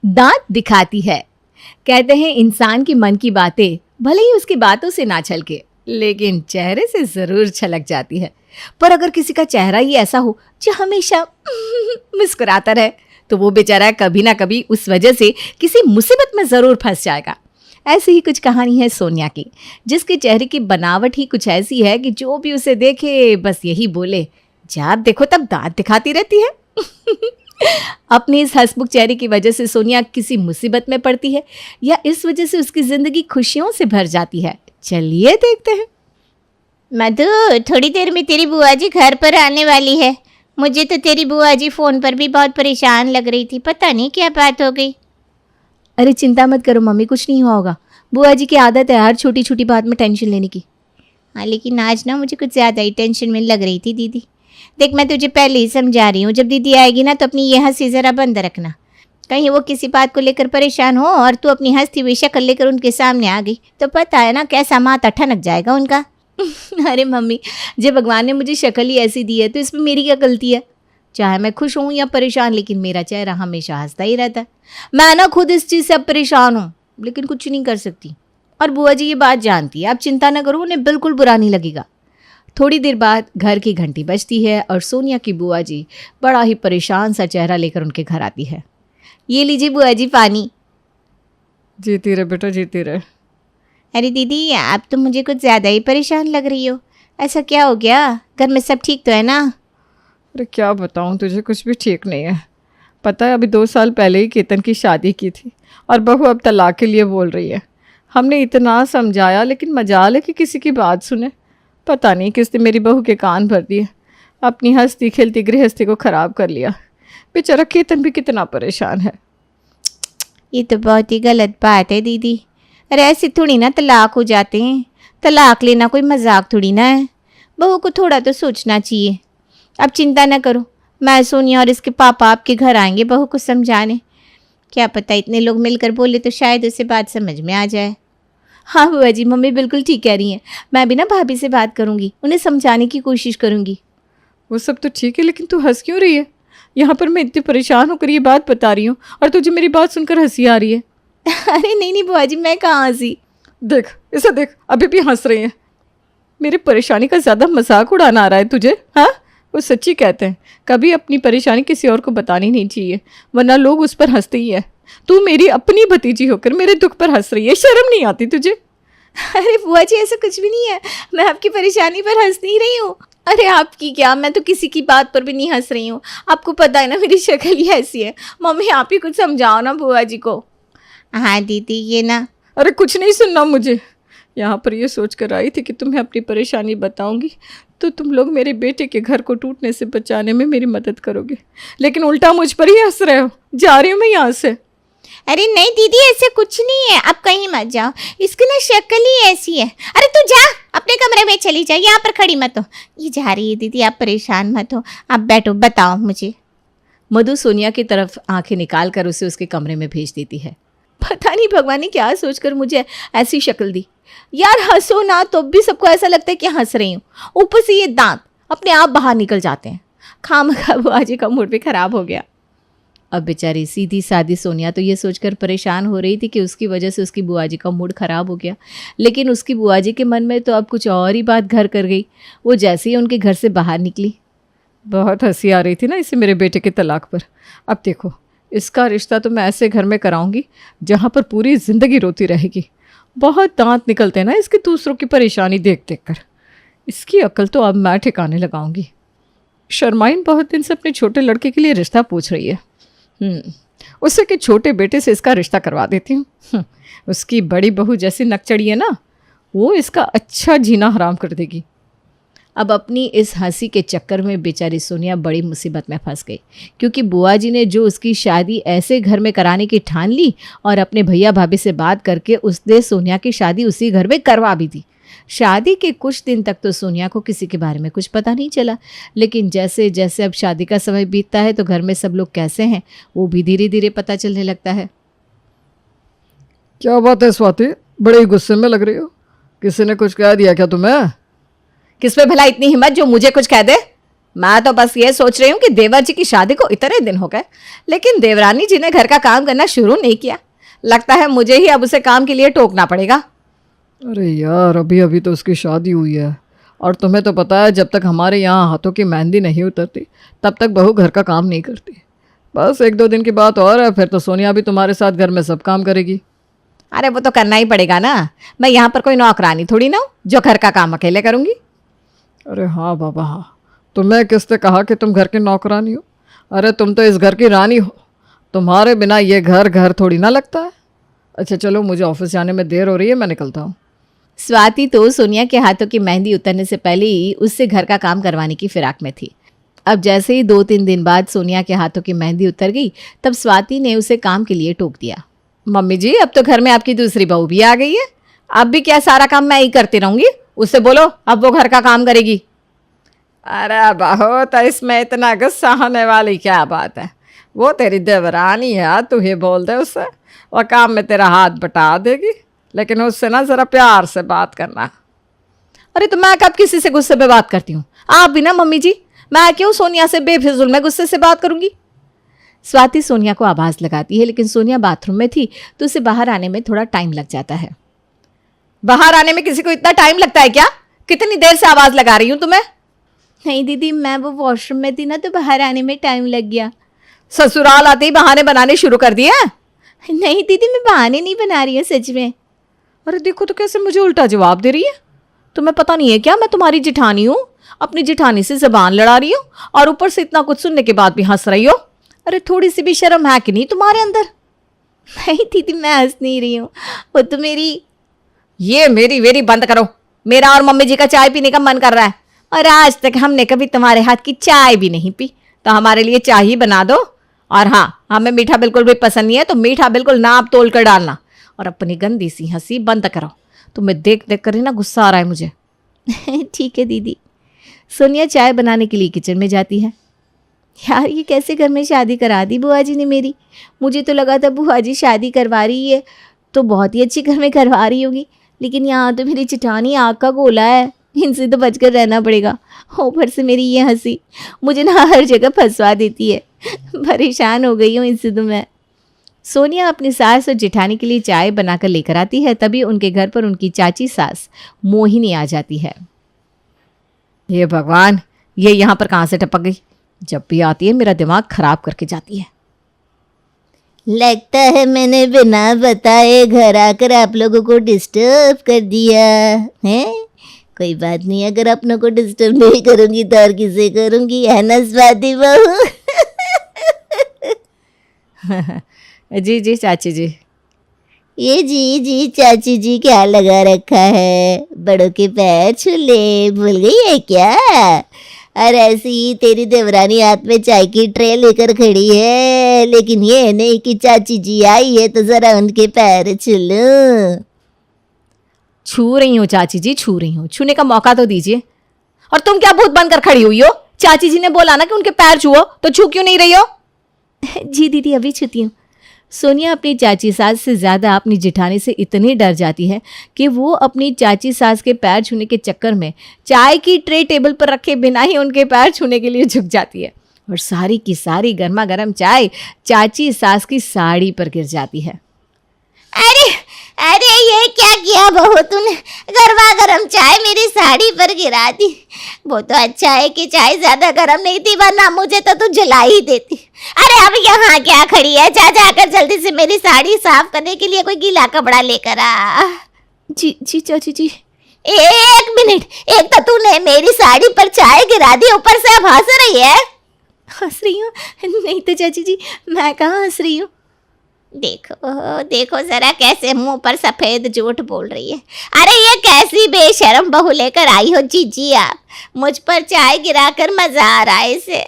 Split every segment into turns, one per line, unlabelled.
दांत दिखाती है। कहते हैं इंसान की मन की बातें भले ही उसकी बातों से ना छलके, लेकिन चेहरे से जरूर छलक जाती है। पर अगर किसी का चेहरा ही ऐसा हो जो हमेशा मुस्कुराता रहे, तो वो बेचारा कभी ना कभी उस वजह से किसी मुसीबत में जरूर फंस जाएगा। ऐसी ही कुछ कहानी है सोनिया की, जिसके चेहरे की बनावट ही कुछ ऐसी है कि जो भी उसे देखे बस यही बोले, जब देखो तब दांत दिखाती रहती है। अपने इस हंसमुख चेहरे की वजह से सोनिया किसी मुसीबत में पड़ती है या इस वजह से उसकी जिंदगी खुशियों से भर जाती है, चलिए देखते हैं।
मधु, थोड़ी देर में तेरी बुआ जी घर पर आने वाली है। मुझे तो तेरी बुआ जी फ़ोन पर भी बहुत परेशान लग रही थी, पता नहीं क्या बात हो गई।
अरे चिंता मत करो मम्मी, कुछ नहीं हुआ होगा। बुआ जी की आदत है हर छोटी छोटी बात में टेंशन लेने की।
हाँ, लेकिन आज ना मुझे कुछ ज़्यादा ही टेंशन में लग रही थी दीदी। देख, मैं तुझे पहले ही समझा रही हूँ, जब दीदी आएगी ना तो अपनी ये हंसी ज़रा बंद रखना। कहीं वो किसी बात को लेकर परेशान हो और तू अपनी हंसती हुई शक्ल लेकर उनके सामने आ गई तो पता है ना कैसा माथा ठनक जाएगा उनका।
अरे मम्मी, जब भगवान ने मुझे शक्ल ही ऐसी दी है तो इसमें मेरी क्या गलती है? चाहे मैं खुश हूँ या परेशान, लेकिन मेरा चेहरा हमेशा हंसता ही रहता है। मैं ना खुद इस चीज़ से अब परेशान हूँ, लेकिन कुछ नहीं कर सकती। और बुआ जी ये बात जानती है, आप चिंता ना करो, उन्हें बिल्कुल बुरा नहीं लगेगा। थोड़ी देर बाद घर की घंटी बजती है और सोनिया की बुआ जी बड़ा ही परेशान सा चेहरा लेकर उनके घर आती है। ये लीजिए बुआ जी पानी।
जीती रहे बेटा, जीती रहे।
अरे दीदी, आप तो मुझे कुछ ज़्यादा ही परेशान लग रही हो। ऐसा क्या हो गया? घर में सब ठीक तो है ना?
अरे क्या बताऊँ तुझे, कुछ भी ठीक नहीं है। पता है, अभी 2 साल पहले ही केतन की शादी की थी और बहू अब तलाक के लिए बोल रही है। हमने इतना समझाया, लेकिन मजाल है कि किसी की बात सुने। पता नहीं किसने मेरी बहू के कान भर दिए, अपनी हंसती खेलती गृहस्थी को ख़राब कर लिया। बेचारा केतन भी कितना परेशान है।
ये तो बहुत ही गलत बात है दीदी। अरे ऐसे थोड़ी ना तलाक हो जाते हैं। तलाक लेना कोई मजाक थोड़ी ना है। बहू को थोड़ा तो सोचना चाहिए। अब चिंता ना करो, मैं, सोनिया और इसके पापा आपके घर आएंगे बहू को समझाने। क्या पता इतने लोग मिलकर बोले तो शायद उसे बात समझ में आ जाए।
हाँ बुआ जी, मम्मी बिल्कुल ठीक कह रही हैं। मैं भी ना भाभी से बात करूँगी, उन्हें समझाने की कोशिश करूँगी।
वो सब तो ठीक है, लेकिन तू हंस क्यों रही है? यहाँ पर मैं इतनी परेशान होकर ये बात बता रही हूँ और तुझे मेरी बात सुनकर हंसी आ रही है।
अरे नहीं बुआ जी, मैं कहाँ हंसी।
देख इसे देख, अभी भी हंस रही है। मेरी परेशानी का ज़्यादा मजाक उड़ाना आ रहा है तुझे? हाँ, वो सच्ची कहते हैं, कभी अपनी परेशानी किसी और को बतानी नहीं चाहिए, वरना लोग उस पर हंसते ही है। तू मेरी अपनी भतीजी होकर मेरे दुख पर हंस रही है, शर्म नहीं आती तुझे?
अरे बुआ जी, ऐसा कुछ भी नहीं है, मैं आपकी परेशानी पर हंस नहीं रही हूँ। अरे आपकी क्या, मैं तो किसी की बात पर भी नहीं हंस रही हूँ। आपको पता है ना मेरी शक्ल ही ऐसी है। मम्मी आप ही कुछ समझाओ ना बुआ जी को।
हाँ दीदी, ये ना।
अरे कुछ नहीं सुनना मुझे। यहाँ पर ये सोच कर आई थी कि तुम्हें अपनी परेशानी बताऊंगी तो तुम लोग मेरे बेटे के घर को टूटने से बचाने में मेरी मदद करोगे, लेकिन उल्टा मुझ पर ही हंस रहे हो। जा रही हूँ मैं यहाँ से।
अरे नहीं दीदी, ऐसे कुछ नहीं है, आप कहीं मत जाओ। इसकी ना शक्ल ही ऐसी है। अरे तू जा, अपने कमरे में चली जा, यहाँ पर खड़ी मत हो। ये जा रही है दीदी, आप परेशान मत हो, आप बैठो, बताओ मुझे।
मधु सोनिया की तरफ आंखें निकाल कर उसे उसके कमरे में भेज देती है। पता नहीं भगवान ने क्या सोचकर मुझे ऐसी शक्ल दी। यार हंसो ना तो भी सबको ऐसा लगता है कि हंस रही हूँ, ऊपर से ये दांत अपने आप बाहर निकल जाते हैं। खामखा बुआ जी का मूड भी खराब हो गया। अब बेचारी सीधी सादी सोनिया तो ये सोचकर परेशान हो रही थी कि उसकी वजह से उसकी बुआ जी का मूड खराब हो गया, लेकिन उसकी बुआ जी के मन में तो अब कुछ और ही बात घर कर गई। वो जैसे ही उनके घर से बाहर निकली,
बहुत हंसी आ रही थी ना इसे मेरे बेटे के तलाक पर। अब देखो, इसका रिश्ता तो मैं ऐसे घर में कराऊंगी जहाँ पर पूरी ज़िंदगी रोती रहेगी। बहुत दांत निकलते हैं ना इसके दूसरों की परेशानी देख देख कर। इसकी अक्ल तो अब मैं ठिकाने लगाऊंगी। शर्माइन बहुत दिन से अपने छोटे लड़के के लिए रिश्ता पूछ रही है। उससे कि छोटे बेटे से इसका रिश्ता करवा देती हूँ। उसकी बड़ी बहू जैसी नकचड़ी है ना, वो इसका अच्छा जीना हराम कर देगी।
अब अपनी इस हंसी के चक्कर में बेचारी सोनिया बड़ी मुसीबत में फंस गई, क्योंकि बुआ जी ने जो उसकी शादी ऐसे घर में कराने की ठान ली और अपने भैया भाभी से बात करके उसने सोनिया की शादी उसी घर में करवा भी दी। शादी के कुछ दिन तक तो सोनिया को किसी के बारे में कुछ पता नहीं चला, लेकिन जैसे जैसे अब शादी का समय बीतता है तो घर में सब लोग कैसे हैं वो भी धीरे धीरे पता चलने लगता है।
क्या बात है स्वाति, बड़े गुस्से में लग रही हो? किसी ने कुछ कह दिया क्या तुम्हें?
किस पे भला इतनी हिम्मत जो मुझे कुछ कह दे? मैं तो बस ये सोच रही हूँ कि देवर जी की शादी को इतने दिन हो गए, लेकिन देवरानी जी ने घर का काम करना शुरू नहीं किया। लगता है मुझे ही अब उसे काम के लिए टोकना पड़ेगा।
अरे यार, अभी अभी तो उसकी शादी हुई है, और तुम्हें तो पता है जब तक हमारे यहाँ हाथों की मेहंदी नहीं उतरती तब तक बहू घर का काम नहीं करती। बस 1-2 दिन की बात और है, फिर तो सोनिया भी तुम्हारे साथ घर में सब काम करेगी।
अरे वो तो करना ही पड़ेगा ना, मैं यहाँ पर कोई नौकरानी थोड़ी ना हूँ जो घर का काम अकेले करूँगी।
अरे हाँ बाबा हाँ, तुम्हें किसने कहा कि तुम घर की नौकरानी हो? अरे तुम तो इस घर की रानी हो, तुम्हारे बिना ये घर घर थोड़ी ना लगता है। अच्छा चलो, मुझे ऑफिस जाने में देर हो रही है, मैं निकलता हूँ।
स्वाति तो सोनिया के हाथों की मेहंदी उतरने से पहले ही उससे घर का काम करवाने की फिराक में थी। अब जैसे ही 2-3 दिन बाद सोनिया के हाथों की मेहंदी उतर गई, तब स्वाति ने उसे काम के लिए टोक दिया। मम्मी जी, अब तो घर में आपकी दूसरी बहू भी आ गई है, अब भी क्या सारा काम मैं ही करती रहूंगी? उससे बोलो अब वो घर का काम करेगी। अरे बहू, तो इसमें इतना गुस्सा होने वाली क्या बात है? वो तेरी देवरानी है, तू ही बोल दे उससे, वो काम में तेरा हाथ बटा देगी। लेकिन उससे ना ज़रा प्यार से बात करना। अरे तो मैं कब किसी से गुस्से में बात करती हूँ? आप भी ना मम्मी जी, मैं क्यों सोनिया से बेफिजुल में गुस्से से बात करूंगी? स्वाति सोनिया को आवाज़ लगाती है, लेकिन सोनिया बाथरूम में थी तो उसे बाहर आने में थोड़ा टाइम लग जाता है। बाहर आने में किसी को इतना टाइम लगता है क्या? कितनी देर से आवाज़ लगा रही हूँ तुम्हें?
नहीं दीदी, मैं वो वॉशरूम में थी ना, तो बाहर आने में टाइम लग गया।
ससुराल आते ही बहाने बनाने शुरू कर दिए?
नहीं दीदी, मैं बहाने नहीं बना रही हूँ, सच में।
अरे देखो तो कैसे मुझे उल्टा जवाब दे रही है। तुम्हें पता नहीं है क्या, मैं तुम्हारी जिठानी हूँ, अपनी जिठानी से जबान लड़ा रही हूँ और ऊपर से इतना कुछ सुनने के बाद भी हंस रही हो। अरे थोड़ी सी भी शर्म है कि नहीं तुम्हारे अंदर?
नहीं दीदी, मैं हंस नहीं रही हूँ, वो तो मेरी।
ये मेरी वेरी बंद करो, मेरा और मम्मी जी का चाय पीने का मन कर रहा है, और आज तक हमने कभी तुम्हारे हाथ की चाय भी नहीं पी, तो हमारे लिए चाय ही बना दो। और हाँ, हमें मीठा बिल्कुल भी पसंद नहीं है, तो मीठा बिल्कुल नाप तोल कर डालना। और अपनी गंदी सी हंसी बंद करो, तुम्हें देख देख कर ही ना गुस्सा आ रहा है मुझे।
ठीक है दीदी। सोनिया चाय बनाने के लिए किचन में जाती है। यार, ये कैसे घर में शादी करा दी बुआ जी ने मेरी। मुझे तो लगा था बुआ जी शादी करवा रही है तो बहुत ही अच्छी घर में करवा रही होगी, लेकिन यहाँ तो मेरी चिठानी आग का गोला है, इनसे तो बचकर रहना पड़ेगा। ऊपर से मेरी ये हंसी मुझे ना हर जगह फंसवा देती है। परेशान हो गई हूँ इनसे तो मैं। सोनिया अपनी सास और जेठानी के लिए चाय बनाकर लेकर आती है, तभी उनके घर पर उनकी चाची सास मोहिनी आ जाती है।
हे भगवान, ये यहाँ पर कहाँ से टपक गई? जब भी आती है मेरा दिमाग खराब करके जाती है।
लगता है मैंने बिना बताए घर आकर आप लोगों को डिस्टर्ब कर दिया है। कोई बात नहीं, अगर अपनों को डिस्टर्ब नहीं करूंगी तो और किसे करूंगी, है ना स्वाति बहू?
जी जी चाची जी।
ये जी जी चाची जी क्या लगा रखा है? बड़ों के पैर छूले भूल गई है क्या? और ऐसी ही तेरी देवरानी हाथ में चाय की ट्रे लेकर खड़ी है, लेकिन ये नहीं कि चाची जी आई है तो जरा उनके पैर छू लूं।
छू रही हूँ चाची जी, छू रही हूँ, छूने का मौका तो दीजिए। और तुम क्या भूत बनकर खड़ी हुई हो? चाची जी ने बोला ना कि उनके पैर छुओ, तो छू क्यों नहीं रही हो?
जी दीदी, अभी छूती हूँ। सोनिया अपनी चाची सास से ज़्यादा अपनी जेठानी से इतनी डर जाती है कि वो अपनी चाची सास के पैर छूने के चक्कर में चाय की ट्रे टेबल पर रखे बिना ही उनके पैर छूने के लिए झुक जाती है, और सारी की सारी गर्मा गर्म चाय चाची सास की साड़ी पर गिर जाती है।
अरे अरे, ये क्या किया बहू तूने? गर्मा गर्म चाय मेरी साड़ी पर गिरा दी। वो तो अच्छा है कि चाय ज्यादा गर्म नहीं थी, वरना मुझे तो तू जला ही देती। अरे अब यहाँ क्या खड़ी है? जा जाकर जल्दी से मेरी साड़ी साफ करने के लिए कोई गीला कपड़ा लेकर आ।
जी जी चाची जी।
एक मिनट, एक तो तूने मेरी साड़ी पर चाय गिरा दी, ऊपर से अब हंस रही है।
हंस रही हूँ? नहीं तो चाची जी, मैं कहाँ हंस रही हूँ।
देखो देखो जरा कैसे मुंह पर सफेद झूठ बोल रही है। अरे ये कैसी बेशर्म बहू लेकर आई हो जीजी आप? मुझ पर चाय गिराकर मजा आ रहा है इसे।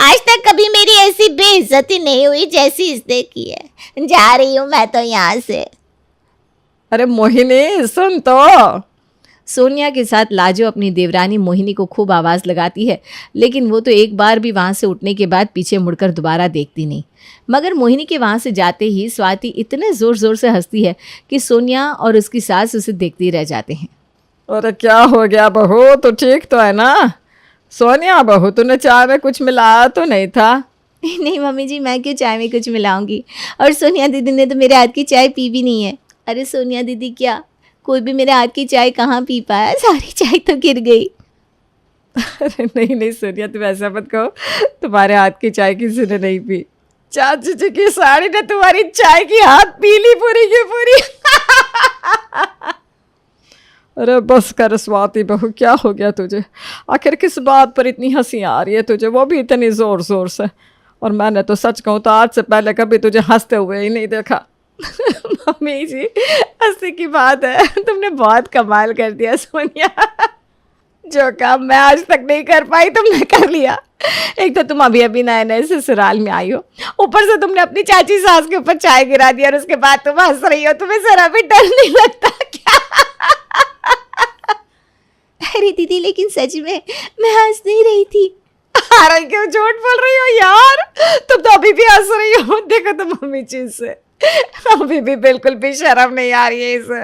आज तक कभी मेरी ऐसी बेइज्जती नहीं हुई जैसी इसने की है। जा रही हूँ मैं तो यहाँ से।
अरे मोहिनी सुन तो। सोनिया के साथ लाजो अपनी देवरानी मोहिनी को खूब आवाज़ लगाती है, लेकिन वो तो एक बार भी वहाँ से उठने के बाद पीछे मुड़कर दोबारा देखती नहीं। मगर मोहिनी के वहाँ से जाते ही स्वाति इतने ज़ोर ज़ोर से हंसती है कि सोनिया और उसकी सास उसे देखते ही रह जाते हैं।
अरे क्या हो गया बहू, तो ठीक तो है ना? सोनिया बहू, तूने चाय में कुछ मिलाया तो नहीं था?
नहीं मम्मी जी, मैं क्यों चाय में कुछ मिलाऊंगी। और सोनिया दीदी ने तो मेरे हाथ की चाय पी भी नहीं है। अरे सोनिया दीदी, क्या कोई भी मेरे हाथ की चाय कहाँ पी पाया, सारी चाय तो गिर गई।
अरे नहीं नहीं सोनिया, तुम ऐसा मत कहो, तुम्हारे हाथ की चाय किसी ने नहीं पी। चाची जी की साड़ी ने तुम्हारी चाय की हाथ पी ली पूरी की पूरी। अरे बस कर स्वाति बहू, क्या हो गया तुझे? आखिर किस बात पर इतनी हंसी आ रही है तुझे, वो भी इतनी जोर जोर से? और मैंने तो सच कहूँ तो आज से पहले कभी तुझे हंसते हुए ही नहीं देखा। मम्मी जी, हंसी की बात है, तुमने बहुत कमाल कर दिया सोनिया। जो काम मैं आज तक नहीं कर पाई तुमने कर लिया। एक तो तुम अभी अभी नए नए ससुराल में आई हो, ऊपर से तुमने अपनी चाची सास के ऊपर चाय गिरा दिया, और उसके बाद तुम हंस रही हो। तुम्हें जरा भी डर नहीं लगता क्या?
अरे दीदी, लेकिन सच में मैं हंस नहीं रही थी।
अरे क्यों झूठ बोल रही हो यार, तुम तो अभी भी हंस रही हो। देखो तो मम्मी चीज से अभी भी बिल्कुल भी शर्म नहीं आ रही है इसे।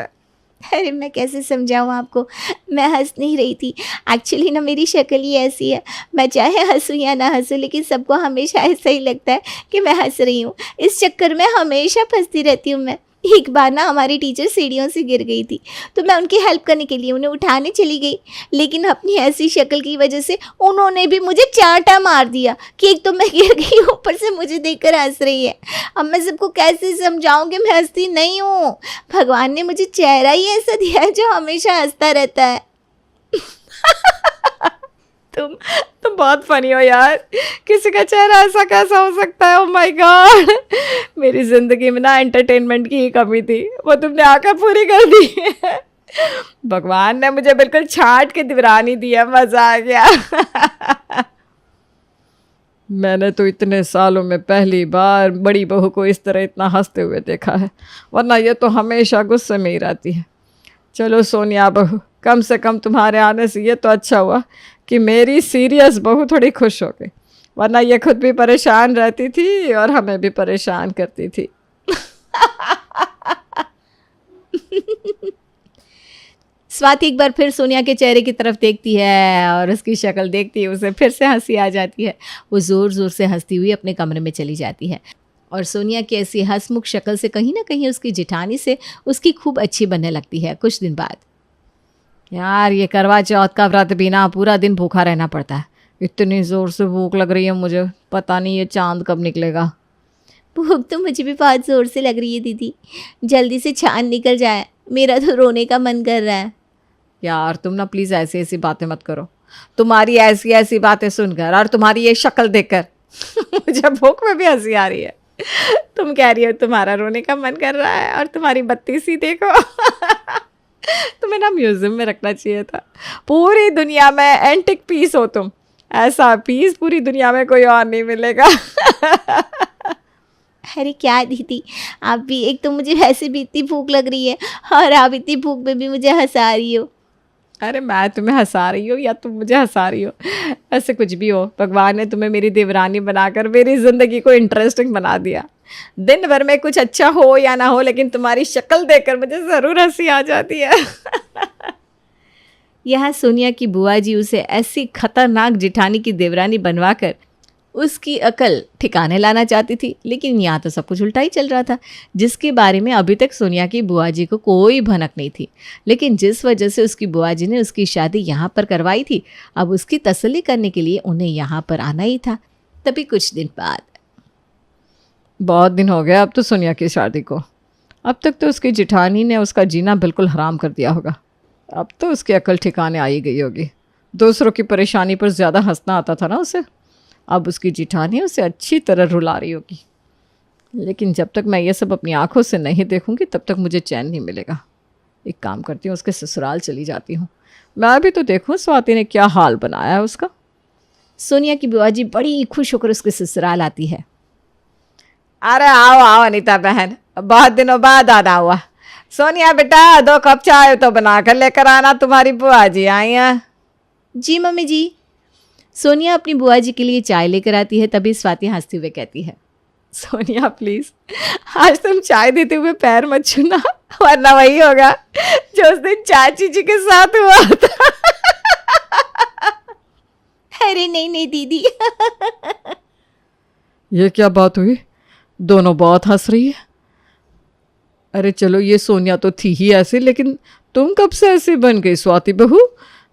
अरे मैं कैसे समझाऊँ आपको, मैं हंस नहीं रही थी। एक्चुअली ना मेरी शक्ल ही ऐसी है, मैं चाहे हंसूँ या ना हंसूँ, लेकिन सबको हमेशा ऐसा ही लगता है कि मैं हंस रही हूँ। इस चक्कर में हमेशा फंसती रहती हूँ मैं। एक बार ना हमारी टीचर सीढ़ियों से गिर गई थी, तो मैं उनकी हेल्प करने के लिए उन्हें उठाने चली गई, लेकिन अपनी ऐसी शक्ल की वजह से उन्होंने भी मुझे चांटा मार दिया कि एक तो मैं गिर गई, ऊपर से मुझे देखकर हंस रही है। अब मैं सबको कैसे समझाऊं कि मैं हंसती नहीं हूँ। भगवान ने मुझे चेहरा ही ऐसा दिया है जो हमेशा हंसता रहता है।
तुम बहुत फनी हो यार, किसी का चेहरा ऐसा कैसा हो सकता है? ओह माय गॉड, मेरी जिंदगी में ना एंटरटेनमेंट की ही कमी थी, वो तुमने आकर पूरी कर दी। भगवान ने मुझे बिल्कुल छांट के दिवरानी दी है, मजा आ गया। मैंने तो इतने सालों में पहली बार बड़ी बहू को इस तरह इतना हंसते हुए देखा है, वरना ये तो हमेशा गुस्से में ही रहती है। चलो सोनिया बहू, कम से कम तुम्हारे आने से ये तो अच्छा हुआ कि मेरी सीरियस बहू थोड़ी खुश हो गई, वरना ये खुद भी परेशान रहती थी और हमें भी परेशान करती थी।
स्वाति एक बार फिर सोनिया के चेहरे की तरफ देखती है और उसकी शक्ल देखती है, उसे फिर से हंसी आ जाती है। वो ज़ोर ज़ोर से हंसती हुई अपने कमरे में चली जाती है और सोनिया की ऐसी हंसमुख शक्ल से कहीं ना कहीं उसकी जिठानी से उसकी खूब अच्छी बनने लगती है। कुछ दिन बाद, यार ये करवा चौथ का व्रत भी ना पूरा दिन भूखा रहना पड़ता है। इतनी ज़ोर से भूख लग रही है मुझे, पता नहीं ये चांद कब निकलेगा।
भूख तो मुझे भी बहुत ज़ोर से लग रही है दीदी, जल्दी से चांद निकल जाए, मेरा तो रोने का मन कर रहा है।
यार तुम ना प्लीज़ ऐसी ऐसी बातें मत करो, तुम्हारी ऐसी ऐसी बातें सुनकर और तुम्हारी ये शक्ल देखकर मुझे भूख में भी हंसी आ रही है। तुम कह रही हो तुम्हारा रोने का मन कर रहा है और तुम्हारी बत्ती सी देखो। तुम्हें ना म्यूजियम में रखना चाहिए था। पूरी दुनिया में एंटिक पीस हो तुम, ऐसा पीस पूरी दुनिया में कोई और नहीं मिलेगा।
अरे क्या दीदी, आप भी, एक तो मुझे वैसे भी इतनी भूख लग रही है और आप इतनी भूख में भी मुझे हंसा रही हो।
अरे मैं तुम्हें हंसा रही हूँ या तुम मुझे हंसा रही हो, ऐसे कुछ भी हो, भगवान ने तुम्हें मेरी देवरानी बनाकर मेरी ज़िंदगी को इंटरेस्टिंग बना दिया। दिन भर में कुछ अच्छा हो या ना हो, लेकिन तुम्हारी शक्ल देखकर मुझे ज़रूर हंसी आ जाती है।
यहाँ सोनिया की बुआ जी उसे ऐसी खतरनाक जिठानी की देवरानी बनवाकर उसकी अकल ठिकाने लाना चाहती थी, लेकिन यहाँ तो सब कुछ उल्टा ही चल रहा था, जिसके बारे में अभी तक सोनिया की बुआ जी को कोई भनक नहीं थी। लेकिन जिस वजह से उसकी बुआ जी ने उसकी शादी यहाँ पर करवाई थी, अब उसकी तसल्ली करने के लिए उन्हें यहाँ पर आना ही था। तभी कुछ दिन बाद,
बहुत दिन हो गया अब तो सोनिया की शादी को, अब तक तो उसकी जिठानी ने उसका जीना बिल्कुल हराम कर दिया होगा। अब तो उसकी अकल ठिकाने आई गई होगी। दूसरों की परेशानी पर ज़्यादा हंसना आता था ना उसे, अब उसकी जिठानी उसे अच्छी तरह रुला रही होगी। लेकिन जब तक मैं ये सब अपनी आंखों से नहीं देखूंगी तब तक मुझे चैन नहीं मिलेगा। एक काम करती हूँ, उसके ससुराल चली जाती हूँ, मैं भी तो देखूँ स्वाति ने क्या हाल बनाया है उसका।
सोनिया की बुआ जी बड़ी खुश होकर उसके ससुराल आती है।
अरे आओ आओ अनीता बहन, बहुत दिनों बाद आना हुआ। सोनिया बेटा 2 कप चाय तो बना कर लेकर आना, तुम्हारी बुआ जी आई हैं।
जी मम्मी जी। सोनिया अपनी बुआ जी के लिए चाय लेकर आती है। तभी स्वाति हंसते हुए कहती है,
सोनिया प्लीज़ आज तुम चाय देते हुए पैर मत छूना, वरना वही होगा जो उस दिन चाची जी के साथ हुआ था।
अरे नहीं नहीं दीदी।
ये क्या बात हुई, दोनों बहुत हंस रही है। अरे चलो, ये सोनिया तो थी ही ऐसी, लेकिन तुम कब से ऐसी बन गई स्वाति बहू?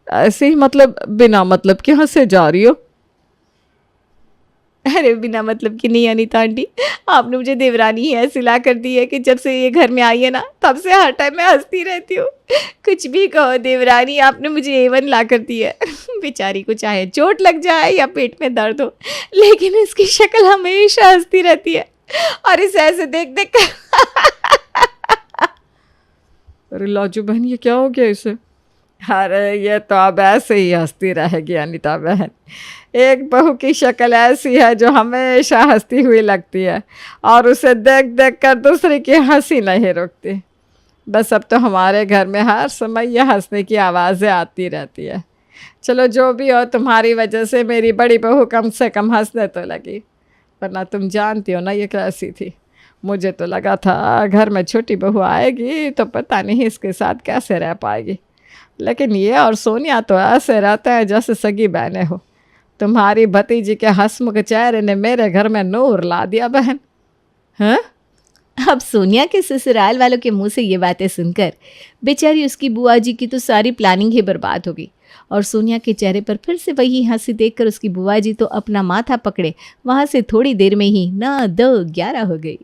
ऐसे ही मतलब बिना मतलब के हंसे जा रही हो।
अरे बिना मतलब की नहीं अनीता आंटी, आपने मुझे देवरानी ही ऐसी ला कर दी है कि जब से ये घर में आई है ना, तब से हर टाइम मैं हंसती रहती हूँ। कुछ भी कहो देवरानी, आपने मुझे A1 ला कर दी है। बेचारी को चाहे चोट लग जाए या पेट में दर्द हो, लेकिन इसकी शक्ल हमेशा हंसती रहती है। और इसे ऐसे देख देख कर
अरे लाजू बहन, ये क्या हो गया इसे? अरे ये तो अब ऐसे ही हंसती रहेगी अनीता बहन। एक बहू की शक्ल ऐसी है जो हमेशा हंसती हुई लगती है, और उसे देख देख कर दूसरे की हंसी नहीं रुकती। बस अब तो हमारे घर में हर समय यह हंसने की आवाज़ें आती रहती है। चलो जो भी हो, तुम्हारी वजह से मेरी बड़ी बहू कम से कम हंसने तो लगी, वरना तुम जानती हो ना ये कैसी थी। मुझे तो लगा था घर में छोटी बहू आएगी तो पता नहीं इसके साथ कैसे रह पाएगी, लेकिन ये और सोनिया तो ऐसे रहते हैं जैसे सगी बहनें हो। तुम्हारी भतीजी के हंसमुख चेहरे ने मेरे घर में नूर ला दिया बहन। हाँ,
अब सोनिया के ससुराल वालों के मुंह से ये बातें सुनकर बेचारी उसकी बुआ जी की तो सारी प्लानिंग ही बर्बाद हो गई, और सोनिया के चेहरे पर फिर से वही हंसी देखकर उसकी बुआ जी तो अपना माथा पकड़े वहाँ से थोड़ी देर में ही 9 2 11 हो गई।